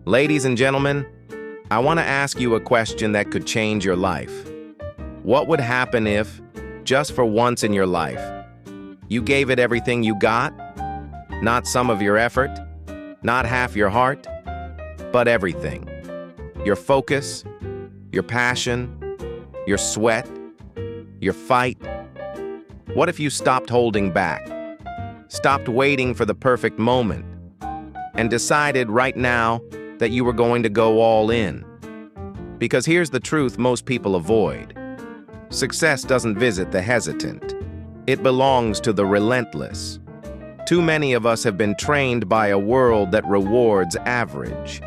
Ladies and gentlemen, I want to ask you a question that could change your life. What would happen if, just for once in your life, you gave it everything you got? Not some of your effort, not half your heart, but everything. Your focus, your passion, your sweat, your fight. What if you stopped holding back, stopped waiting for the perfect moment, and decided right now that you were going to go all in? Because here's the truth most people avoid. Success doesn't visit the hesitant. It belongs to the relentless. Too many of us have been trained by a world that rewards average.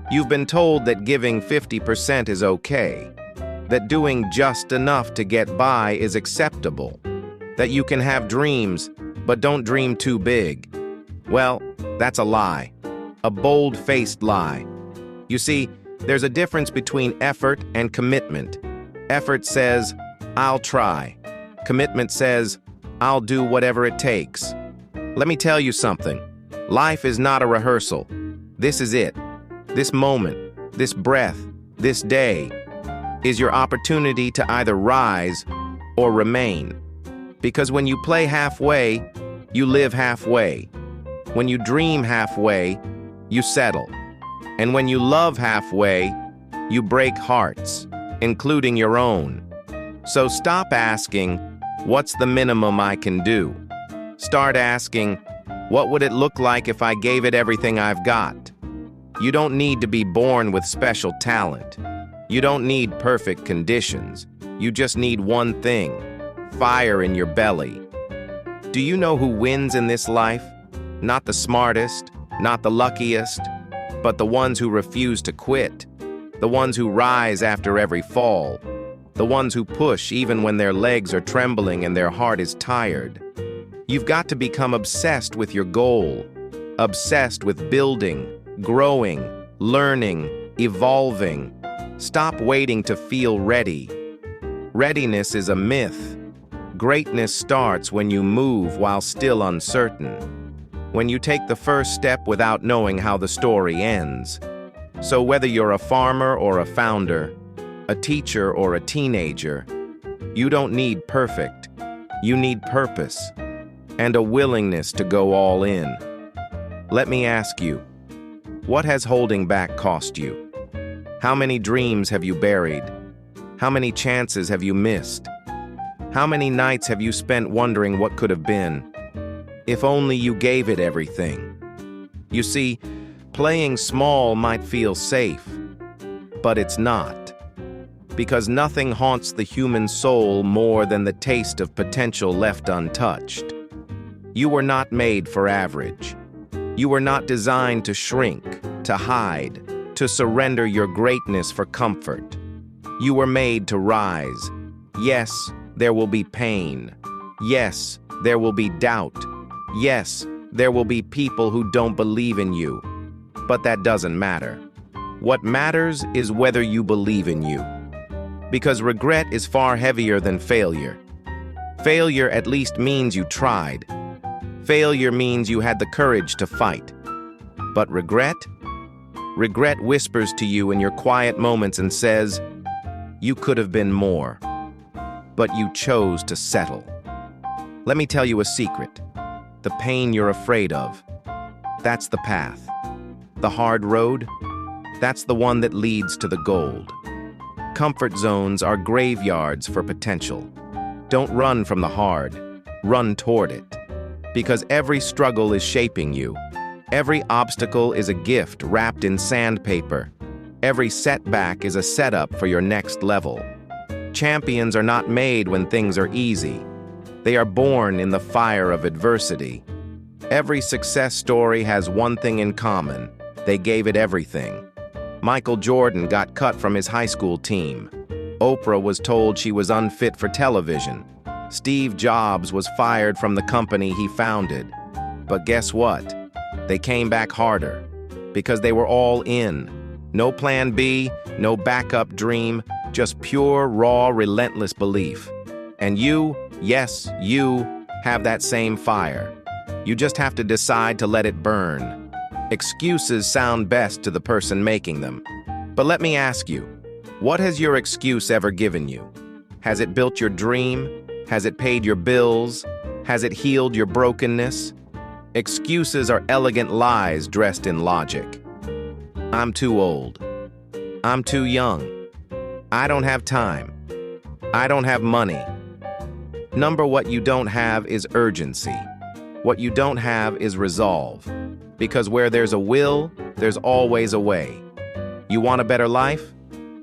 You've been told that giving 50% is okay, that doing just enough to get by is acceptable, that you can have dreams, but don't dream too big. Well, that's a lie, a bold-faced lie. You see, there's a difference between effort and commitment. Effort says, I'll try. Commitment says, I'll do whatever it takes. Let me tell you something. Life is not a rehearsal. This is it. This moment, this breath, this day is your opportunity to either rise or remain. Because when you play halfway, you live halfway. When you dream halfway, you settle. And when you love halfway, you break hearts, including your own. So stop asking, what's the minimum I can do? Start asking, what would it look like if I gave it everything I've got? You don't need to be born with special talent. You don't need perfect conditions. You just need one thing: fire in your belly. Do you know who wins in this life? Not the smartest, not the luckiest, but the ones who refuse to quit, the ones who rise after every fall, the ones who push even when their legs are trembling and their heart is tired. You've got to become obsessed with your goal, obsessed with building, growing, learning, evolving. Stop waiting to feel ready. Readiness is a myth. Greatness starts when you move while still uncertain, when you take the first step without knowing how the story ends. So whether you're a farmer or a founder, a teacher or a teenager, you don't need perfect. You need purpose and a willingness to go all in. Let me ask you, what has holding back cost you? How many dreams have you buried? How many chances have you missed? How many nights have you spent wondering what could have been? If only you gave it everything. You see, playing small might feel safe, but it's not. Because nothing haunts the human soul more than the taste of potential left untouched. You were not made for average. You were not designed to shrink, to hide, to surrender your greatness for comfort. You were made to rise. Yes, there will be pain. Yes, there will be doubt. Yes, there will be people who don't believe in you. But that doesn't matter. What matters is whether you believe in you. Because regret is far heavier than failure. Failure at least means you tried. Failure means you had the courage to fight. But regret? Regret whispers to you in your quiet moments and says, you could have been more, but you chose to settle. Let me tell you a secret. The pain you're afraid of, that's the path. The hard road, that's the one that leads to the gold. Comfort zones are graveyards for potential. Don't run from the hard, run toward it. Because every struggle is shaping you. Every obstacle is a gift wrapped in sandpaper. Every setback is a setup for your next level. Champions are not made when things are easy. They are born in the fire of adversity. Every success story has one thing in common. They gave it everything. Michael Jordan got cut from his high school team. Oprah was told she was unfit for television. Steve Jobs was fired from the company he founded. But guess what? They came back harder. Because they were all in. No plan B, no backup dream, just pure, raw, relentless belief. And you, yes, you, have that same fire. You just have to decide to let it burn. Excuses sound best to the person making them. But let me ask you, what has your excuse ever given you? Has it built your dream? Has it paid your bills? Has it healed your brokenness? Excuses are elegant lies dressed in logic. I'm too old. I'm too young. I don't have time. I don't have money. What you don't have is urgency. What you don't have is resolve. Because where there's a will, there's always a way. You want a better life?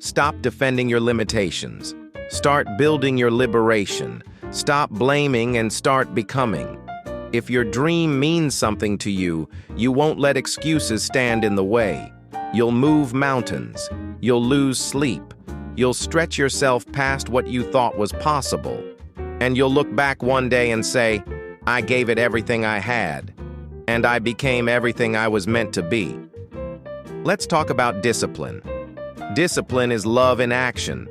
Stop defending your limitations. Start building your liberation. Stop blaming and start becoming. If your dream means something to you, you won't let excuses stand in the way. You'll move mountains. You'll lose sleep. You'll stretch yourself past what you thought was possible. And you'll look back one day and say, I gave it everything I had, and I became everything I was meant to be. Let's talk about discipline. Discipline is love in action.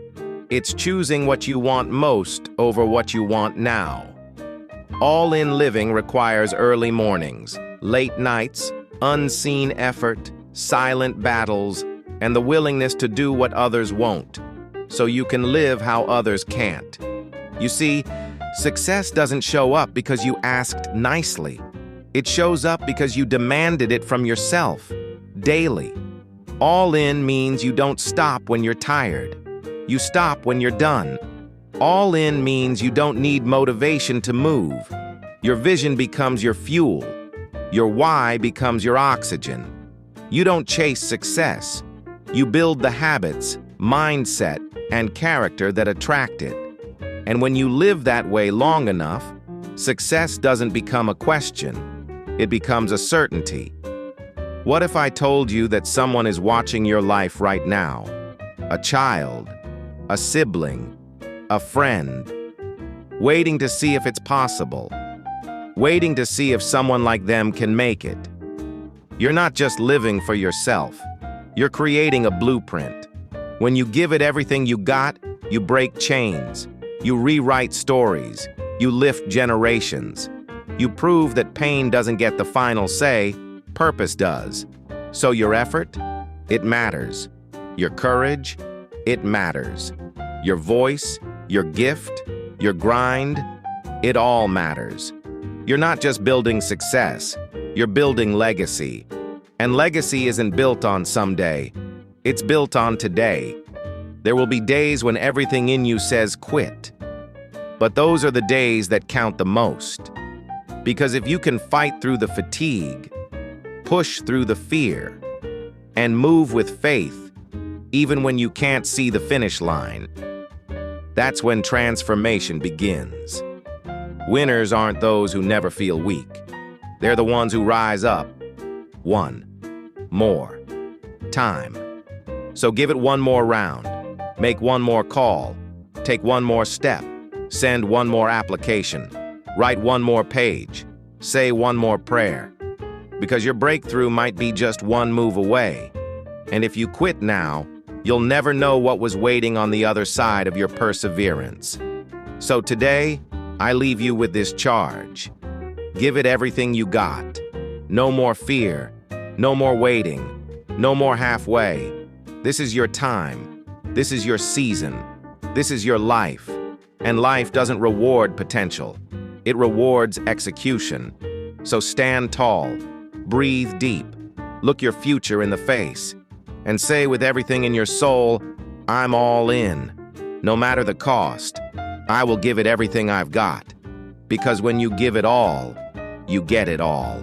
It's choosing what you want most over what you want now. All-in living requires early mornings, late nights, unseen effort, silent battles, and the willingness to do what others won't, so you can live how others can't. You see, success doesn't show up because you asked nicely. It shows up because you demanded it from yourself, daily. All in means you don't stop when you're tired. You stop when you're done. All in means you don't need motivation to move. Your vision becomes your fuel. Your why becomes your oxygen. You don't chase success. You build the habits, mindset, and character that attract it. And when you live that way long enough, success doesn't become a question. It becomes a certainty. What if I told you that someone is watching your life right now? A child, a sibling, a friend, waiting to see if it's possible, waiting to see if someone like them can make it. You're not just living for yourself. You're creating a blueprint. When you give it everything you got, you break chains. You rewrite stories. You lift generations. You prove that pain doesn't get the final say, purpose does. So your effort, it matters. Your courage, it matters. Your voice, your gift, your grind, it all matters. You're not just building success, you're building legacy. And legacy isn't built on someday, it's built on today. There will be days when everything in you says quit. But those are the days that count the most. Because if you can fight through the fatigue, push through the fear, and move with faith, even when you can't see the finish line, that's when transformation begins. Winners aren't those who never feel weak. They're the ones who rise up. One more time. So give it one more round. Make one more call. Take one more step. Send one more application. Write one more page. Say one more prayer. Because your breakthrough might be just one move away. And if you quit now, you'll never know what was waiting on the other side of your perseverance. So today, I leave you with this charge. Give it everything you got. No more fear. No more waiting. No more halfway. This is your time. This is your season. This is your life. And life doesn't reward potential. It rewards execution. So stand tall. Breathe deep. Look your future in the face. And say with everything in your soul, I'm all in. No matter the cost, I will give it everything I've got. Because when you give it all, you get it all.